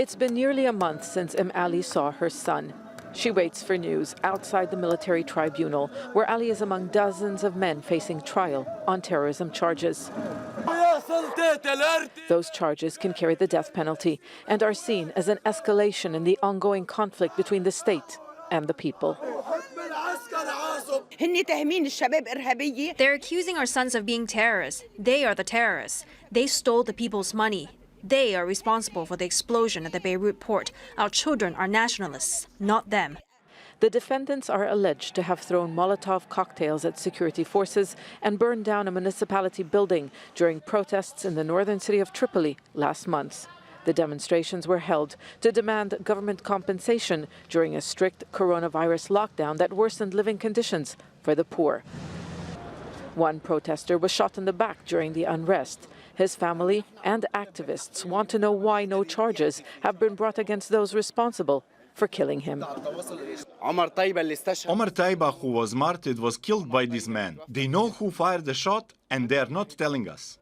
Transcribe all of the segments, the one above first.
It's been nearly a month since Ali saw her son. She waits for news outside the military tribunal, where Ali is among dozens of men facing trial on terrorism charges. Those charges can carry the death penalty and are seen as an escalation in the ongoing conflict between the state and the people. They're accusing our sons of being terrorists. They are the terrorists. They stole the people's money. They are responsible for the explosion at the Beirut port. Our children are nationalists, not them. The defendants are alleged to have thrown Molotov cocktails at security forces and burned down a municipality building during protests in the northern city of Tripoli last month. The demonstrations were held to demand government compensation during a strict coronavirus lockdown that worsened living conditions for the poor. One protester was shot in the back during the unrest. His family and activists want to know why no charges have been brought against those responsible for killing him. Omar Taiba, who was martyred, was killed by these men. They know who fired the shot, and they're not telling us.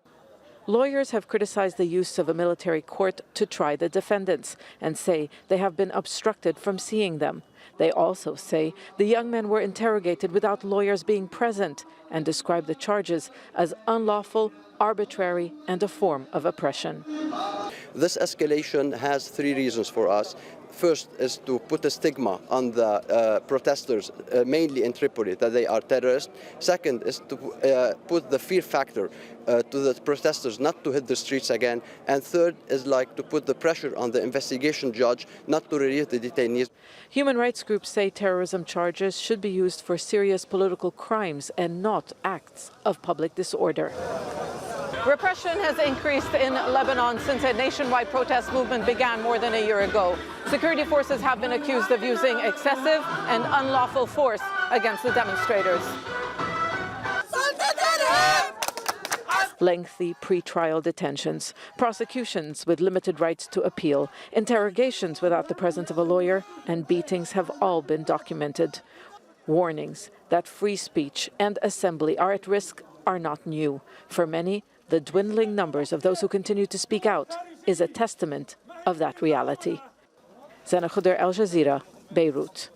Lawyers have criticized the use of a military court to try the defendants and say they have been obstructed from seeing them. They also say the young men were interrogated without lawyers being present and describe the charges as unlawful, arbitrary, and a form of oppression. This escalation has three reasons for us. First is to put a stigma on the protesters, mainly in Tripoli, that they are terrorists. Second is to put the fear factor to the protesters not to hit the streets again. And third is to put the pressure on the investigation judge not to release the detainees. Human rights groups say terrorism charges should be used for serious political crimes and not acts of public disorder. Repression has increased in Lebanon since a nationwide protest movement began more than a year ago. Security forces have been accused of using excessive and unlawful force against the demonstrators. Lengthy pre-trial detentions, prosecutions with limited rights to appeal, interrogations without the presence of a lawyer, and beatings have all been documented. Warnings that free speech and assembly are at risk are not new. For many, the dwindling numbers of those who continue to speak out is a testament of that reality. Zeina, Khodr, Jazeera, Beirut.